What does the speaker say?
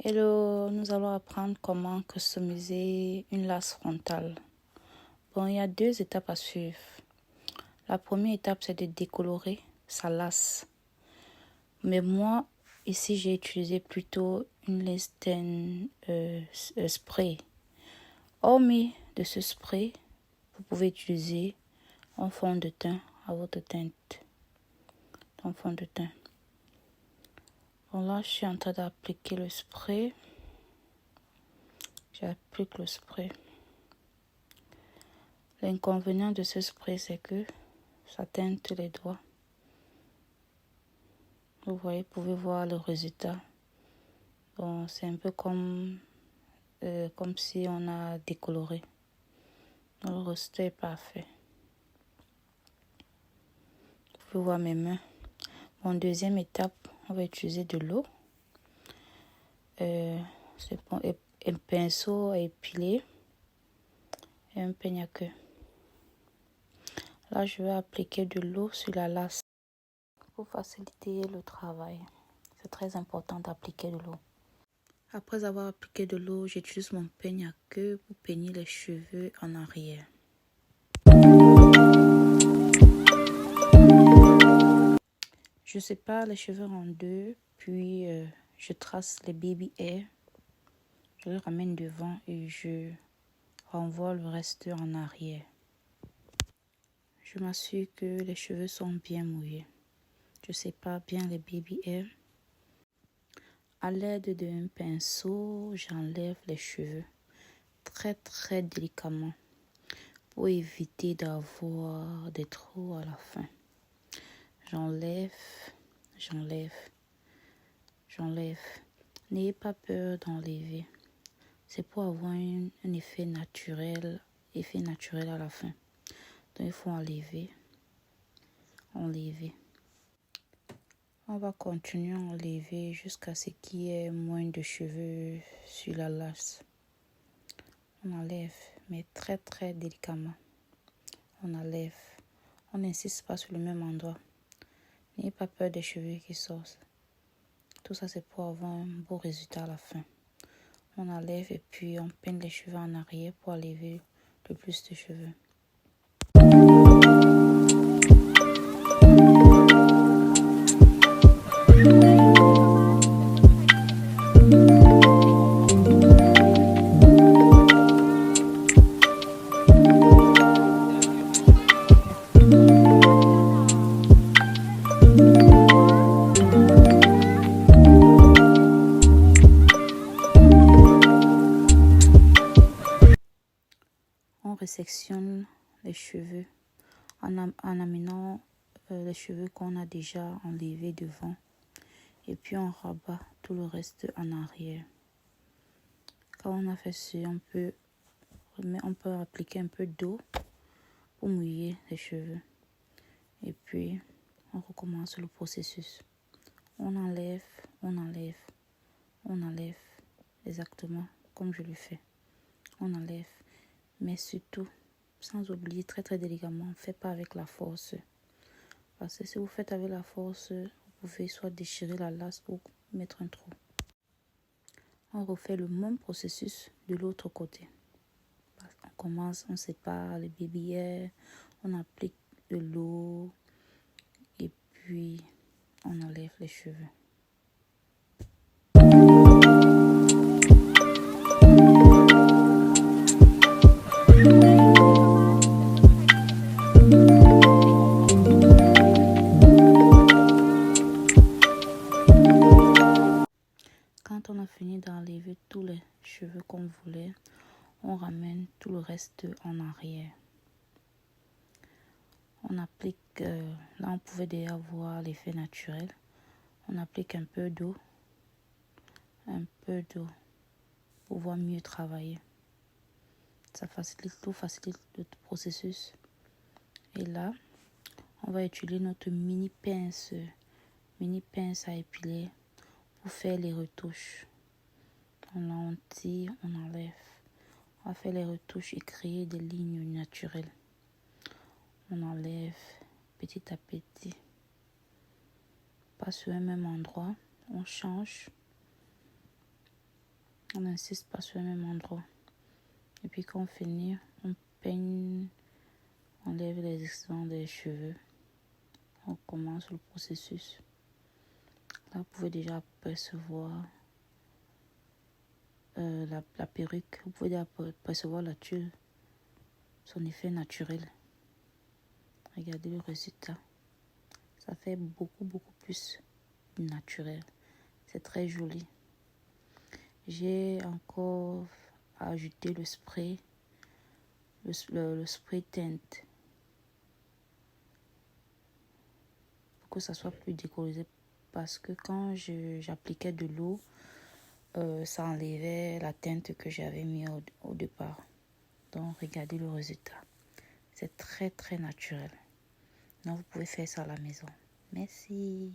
Hello, nous allons apprendre comment customiser une lace frontale. Bon, il y a 2 étapes à suivre. La première étape, c'est de décolorer sa lace. Mais moi, ici, j'ai utilisé plutôt une Listen spray. Hormis de ce spray, vous pouvez utiliser un fond de teint à votre teinte. Un fond de teint. Bon, là, je suis en train d'appliquer le spray. J'applique le spray. L'inconvénient de ce spray, c'est que ça teinte les doigts. Vous voyez, vous pouvez voir le résultat. Bon, c'est un peu comme si on a décoloré. Le résultat est parfait. Vous pouvez voir mes mains. Bon, deuxième étape, on va utiliser de l'eau. C'est bon, un pinceau à épiler et un peigne à queue. Là, je vais appliquer de l'eau sur la lace pour faciliter le travail. C'est très important d'appliquer de l'eau. Après avoir appliqué de l'eau, j'utilise mon peigne à queue pour peigner les cheveux en arrière. Je sépare les cheveux en 2, puis je trace les baby hairs. Je les ramène devant et je renvoie le reste en arrière. Je m'assure que les cheveux sont bien mouillés. Je sépare bien les baby hairs. À l'aide d'un pinceau, j'enlève les cheveux très délicatement pour éviter d'avoir des trous à la fin. J'enlève. N'ayez pas peur d'enlever. C'est pour avoir un effet naturel à la fin. Donc il faut enlever. On va continuer à enlever jusqu'à ce qu'il y ait moins de cheveux sur la lace. On enlève, mais très délicatement. On enlève. On n'insiste pas sur le même endroit. N'ayez pas peur des cheveux qui sortent. Tout ça, c'est pour avoir un beau résultat à la fin. On enlève et puis on peigne les cheveux en arrière pour enlever le plus de cheveux. On resectionne les cheveux en amenant les cheveux qu'on a déjà enlevés devant et puis on rabat tout le reste en arrière. Quand on a fait ça, on peut appliquer un peu d'eau pour mouiller les cheveux et puis on recommence le processus. On enlève exactement comme je le fais. On enlève, mais surtout sans oublier très délicatement, faites pas avec la force. Parce que si vous faites avec la force, vous pouvez soit déchirer la lace ou mettre un trou. On refait le même processus de l'autre côté. On commence, on sépare les baby hairs, on applique de l'eau et puis on enlève les cheveux. Quand on a fini d'enlever tous les cheveux qu'on voulait, on ramène tout le reste en arrière. On applique, là on pouvait déjà voir l'effet naturel. On applique un peu d'eau pour pouvoir mieux travailler. Ça facilite le processus. Et là, on va utiliser notre mini pince à épiler pour faire les retouches. On tire, on enlève. On va faire les retouches et créer des lignes naturelles. On enlève petit à petit. Pas sur un même endroit. On change. On n'insiste pas sur le même endroit. Et puis quand on finit, on peigne, on lève les excédents des cheveux. On commence le processus. Là, vous pouvez déjà apercevoir la perruque. Vous pouvez déjà apercevoir la tulle, son effet naturel. Regardez le résultat. Ça fait beaucoup plus naturel. C'est très joli. J'ai encore ajouté le spray, le spray teinte pour que ça soit plus décolorisé, parce que quand j'appliquais de l'eau, ça enlevait la teinte que j'avais mis au départ. Donc regardez le résultat. C'est très naturel. Donc vous pouvez faire ça à la maison. Merci.